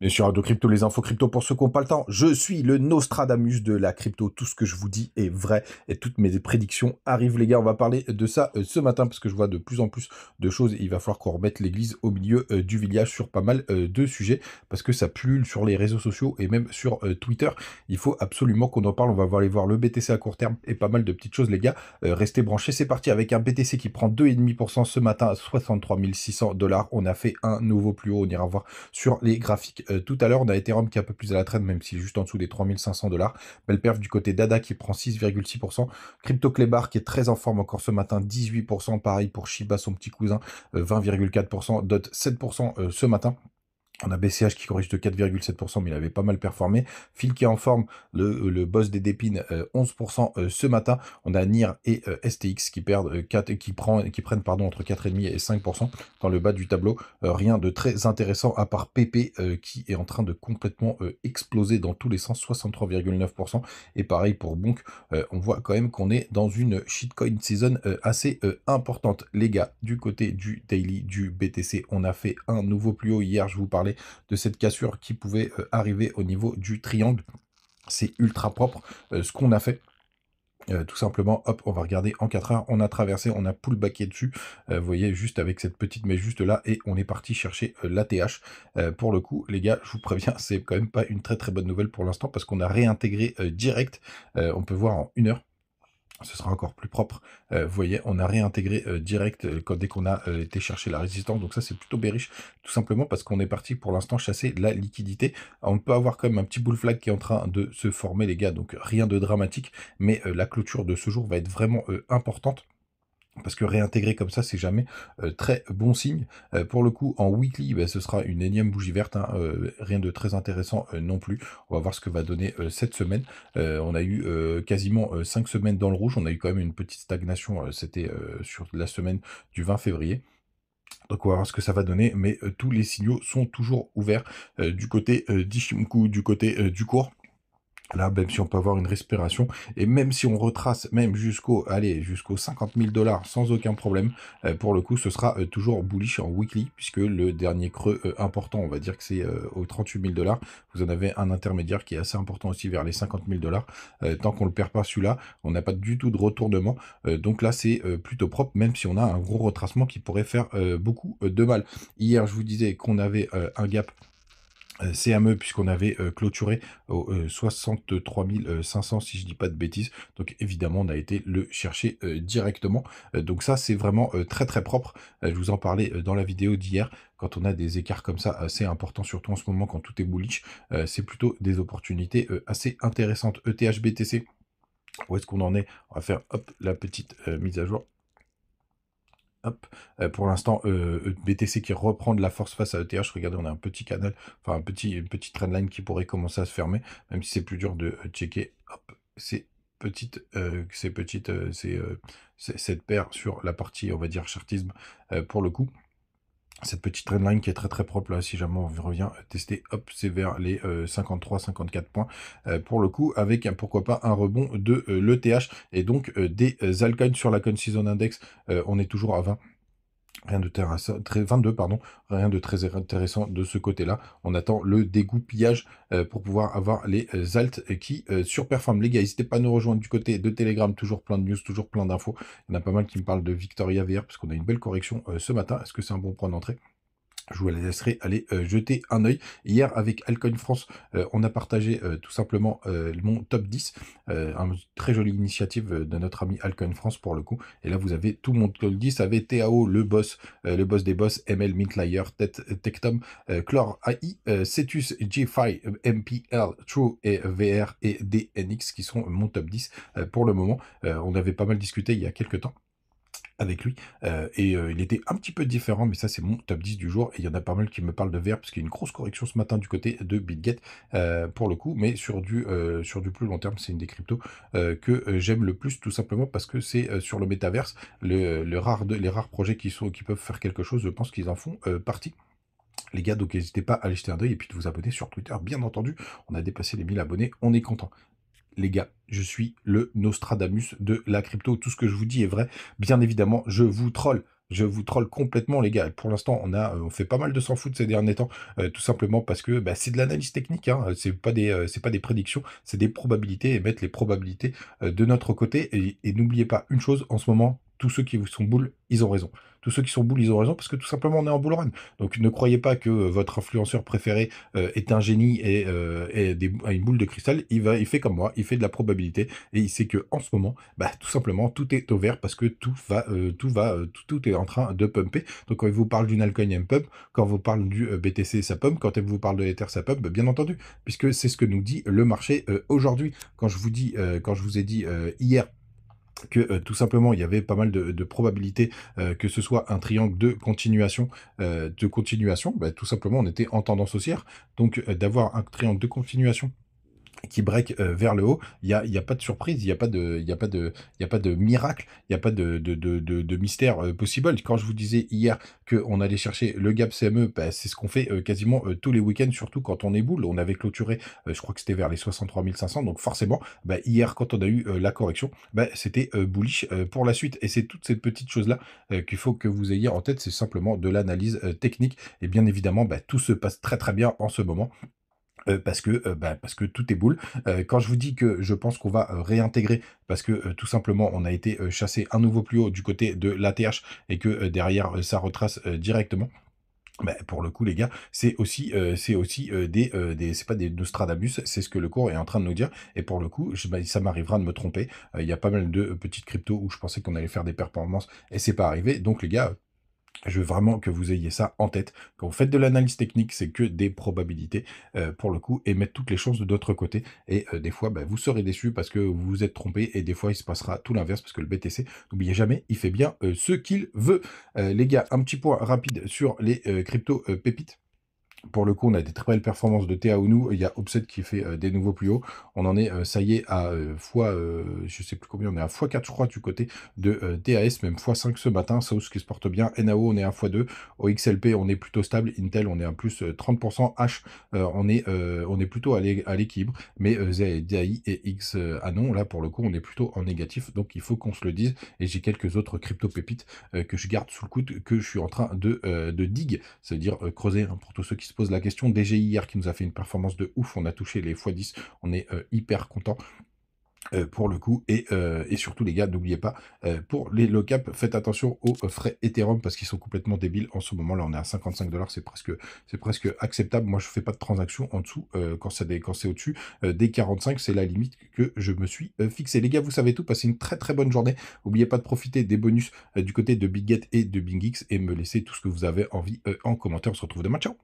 Bien sûr, de crypto, les infos crypto pour ceux qui n'ont pas le temps. Je suis le Nostradamus de la crypto. Tout ce que je vous dis est vrai et toutes mes prédictions arrivent, les gars. On va parler de ça ce matin parce que je vois de plus en plus de choses. Il va falloir qu'on remette l'église au milieu du village sur pas mal de sujets parce que ça pullule sur les réseaux sociaux et même sur Twitter. Il faut absolument qu'on en parle. On va aller voir le BTC à court terme et pas mal de petites choses, les gars. Restez branchés. C'est parti avec un BTC qui prend 2,5% ce matin à 63 600 $. On a fait un nouveau plus haut. On ira voir sur les graphiques tout à l'heure. On a Ethereum qui est un peu plus à la traîne, même s'il est juste en dessous des 3500 $. Belle perf du côté d'ADA qui prend 6,6%. Crypto Clébar qui est très en forme encore ce matin, 18%. Pareil pour Shiba, son petit cousin, 20,4%. DOT, 7% ce matin. On a BCH qui corrige de 4,7%, mais il avait pas mal performé. Phil qui est en forme, le boss des Dépines, 11% ce matin. On a NIR et STX qui perdent 4, qui prennent entre 4,5 et 5% dans le bas du tableau. Rien de très intéressant à part PP qui est en train de complètement exploser dans tous les sens, 63,9%. Et pareil pour Bonk, on voit quand même qu'on est dans une shitcoin season assez importante. Les gars, du côté du daily du BTC, on a fait un nouveau plus haut hier. Je vous parlais de cette cassure qui pouvait arriver au niveau du triangle. C'est ultra propre ce qu'on a fait. Tout simplement, hop, on va regarder en 4 heures, on a traversé, on a pullbacké dessus, vous voyez, juste avec cette petite mèche juste là, et on est parti chercher l'ATH. Pour le coup, les gars, je vous préviens, c'est quand même pas une très très bonne nouvelle pour l'instant, parce qu'on a réintégré direct, on peut voir en 1 heure, ce sera encore plus propre. Vous voyez, on a réintégré direct dès qu'on a été chercher la résistance. Donc ça, c'est plutôt bearish, tout simplement parce qu'on est parti pour l'instant chasser la liquidité. On peut avoir quand même un petit bull flag qui est en train de se former, les gars. Donc rien de dramatique, mais la clôture de ce jour va être vraiment importante. Parce que réintégrer comme ça, c'est jamais très bon signe. Pour le coup, en weekly, bah, ce sera une énième bougie verte, hein, rien de très intéressant non plus. On va voir ce que va donner cette semaine. On a eu quasiment 5 semaines dans le rouge. On a eu quand même une petite stagnation, c'était sur la semaine du 20 février. Donc on va voir ce que ça va donner, mais tous les signaux sont toujours ouverts du côté d'Ishimoku, du côté du cours. Là, même si on peut avoir une respiration, et même si on retrace même jusqu'aux 50 000 $ sans aucun problème, pour le coup, ce sera toujours bullish en weekly, puisque le dernier creux important, on va dire que c'est aux 38 000 $. Vous en avez un intermédiaire qui est assez important aussi vers les 50 000 $. Tant qu'on ne le perd pas celui-là, on n'a pas du tout de retournement. Donc là, c'est plutôt propre, même si on a un gros retracement qui pourrait faire beaucoup de mal. Hier, je vous disais qu'on avait un gap CME, puisqu'on avait clôturé au 63 500 si je dis pas de bêtises. Donc évidemment, on a été le chercher directement. Donc ça, c'est vraiment très très propre. Je vous en parlais dans la vidéo d'hier. Quand on a des écarts comme ça assez importants, surtout en ce moment quand tout est bullish, c'est plutôt des opportunités assez intéressantes. ETH BTC, où est-ce qu'on en est? On va faire hop la petite mise à jour. Hop, pour l'instant, BTC qui reprend de la force face à ETH. Regardez, on a un petit canal, enfin une petite trendline qui pourrait commencer à se fermer, même si c'est plus dur de checker. Hop, cette paire sur la partie, on va dire, chartisme, pour le coup. Cette petite trendline qui est très très propre là, si jamais on revient tester, hop, c'est vers les 53-54 points pour le coup, avec pourquoi pas un rebond de l'ETH et donc des altcoins sur la Coin Season Index. On est toujours à 20. Rien de 22, pardon, rien de très intéressant de ce côté-là. On attend le dégoupillage pour pouvoir avoir les alts qui surperforment. Les gars, n'hésitez pas à nous rejoindre du côté de Telegram, toujours plein de news, toujours plein d'infos. Il y en a pas mal qui me parlent de Victoria VR, parce qu'on a une belle correction ce matin. Est-ce que c'est un bon point d'entrée? Je vous laisserai aller jeter un œil. Hier, avec Altcoin France, on a partagé tout simplement mon top 10. Une très jolie initiative de notre ami Altcoin France pour le coup. Et là, vous avez tout mon top 10 avec TAO, le boss des boss, ML, Mintlayer, Tectom, Clore AI, Cetus, G-Fi, MPL, True et VR et DNX qui sont mon top 10 pour le moment. On avait pas mal discuté il y a quelques temps avec lui, il était un petit peu différent, mais ça c'est mon top 10 du jour, et il y en a pas mal qui me parlent de VR, parce qu'il y a une grosse correction ce matin du côté de BitGet, pour le coup, mais sur du plus long terme, c'est une des cryptos que j'aime le plus, tout simplement parce que c'est sur le métaverse, les rares projets qui peuvent faire quelque chose, je pense qu'ils en font partie. Les gars, donc n'hésitez pas à aller jeter un œil et puis de vous abonner sur Twitter, bien entendu, on a dépassé les 1000 abonnés, on est content. Les gars, je suis le Nostradamus de la crypto. Tout ce que je vous dis est vrai. Bien évidemment, je vous troll. Je vous troll complètement, les gars. Pour l'instant, on fait pas mal de s'en foutre ces derniers temps, tout simplement parce que bah, c'est de l'analyse technique, hein. C'est pas des prédictions, c'est des probabilités et mettre les probabilités de notre côté. Et n'oubliez pas une chose, en ce moment, tous ceux qui vous sont boules, ils ont raison. Tous ceux qui sont boules, ils ont raison parce que tout simplement, on est en bull run. Donc ne croyez pas que votre influenceur préféré est un génie et a une boule de cristal. Il fait comme moi, il fait de la probabilité et il sait que en ce moment, bah, tout simplement, tout est au vert parce que tout est en train de pumper. Donc quand il vous parle d'une altcoin, il y a un pump. Quand il vous parle du BTC, ça pump. Quand il vous parle de l'Ether, ça pump. Bien entendu, puisque c'est ce que nous dit le marché aujourd'hui. Quand je vous ai dit hier que tout simplement il y avait pas mal de probabilités que ce soit un triangle de continuation, bah, tout simplement on était en tendance haussière. Donc d'avoir un triangle de continuation qui break vers le haut, il y a pas de surprise, il y a pas de miracle, il y a pas de mystère possible. Quand je vous disais hier qu'on allait chercher le gap CME, bah, c'est ce qu'on fait quasiment tous les week-ends, surtout quand on est boule. On avait clôturé, je crois que c'était vers les 63 500, donc forcément, bah, hier, quand on a eu la correction, bah, c'était bullish pour la suite. Et c'est toutes ces petites choses-là qu'il faut que vous ayez en tête, c'est simplement de l'analyse technique. Et bien évidemment, bah, tout se passe très très bien en ce moment. Parce que tout est boule. Quand je vous dis que je pense qu'on va réintégrer, parce que tout simplement on a été chassé un nouveau plus haut du côté de l'ATH et que derrière ça retrace directement. Bah, pour le coup, les gars, c'est pas des Nostradamus, c'est ce que le cours est en train de nous dire. Et pour le coup, bah, ça m'arrivera de me tromper. Il y a pas mal de petites cryptos où je pensais qu'on allait faire des performances et c'est pas arrivé. Donc les gars, je veux vraiment que vous ayez ça en tête. Quand vous faites de l'analyse technique, c'est que des probabilités, pour le coup, et mettre toutes les chances de votre côté. Et des fois, bah, vous serez déçus parce que vous vous êtes trompé, et des fois, il se passera tout l'inverse, parce que le BTC, n'oubliez jamais, il fait bien ce qu'il veut. Les gars, un petit point rapide sur les crypto pépites. Pour le coup, on a des très belles performances de Théaounou. Il y a Upset qui fait des nouveaux plus hauts. On en est, ça y est, à je sais plus combien, on est à x4, je crois, du côté de TAS, même x5 ce matin. South qui se porte bien. NAO, on est à x2. Au XLP, on est plutôt stable. Intel, on est à plus 30%. H, on est plutôt à l'équilibre. Mais ZAI et X, ah non, là, pour le coup, on est plutôt en négatif. Donc, il faut qu'on se le dise. Et j'ai quelques autres crypto-pépites que je garde sous le coude, que je suis en train de dig, c'est-à-dire creuser, hein, pour tous ceux qui se posent la question. DGI hier qui nous a fait une performance de ouf, on a touché les x10, on est hyper content. Pour le coup, et surtout les gars, n'oubliez pas, pour les low cap, faites attention aux frais Ethereum parce qu'ils sont complètement débiles en ce moment. Là, on est à 55 $, c'est presque acceptable. Moi, je fais pas de transaction en dessous quand c'est au-dessus. Des 45, c'est la limite que je me suis fixé. Les gars, vous savez tout, passez une très très bonne journée. N'oubliez pas de profiter des bonus du côté de BitGet et de BingX et me laisser tout ce que vous avez envie en commentaire. On se retrouve demain, ciao.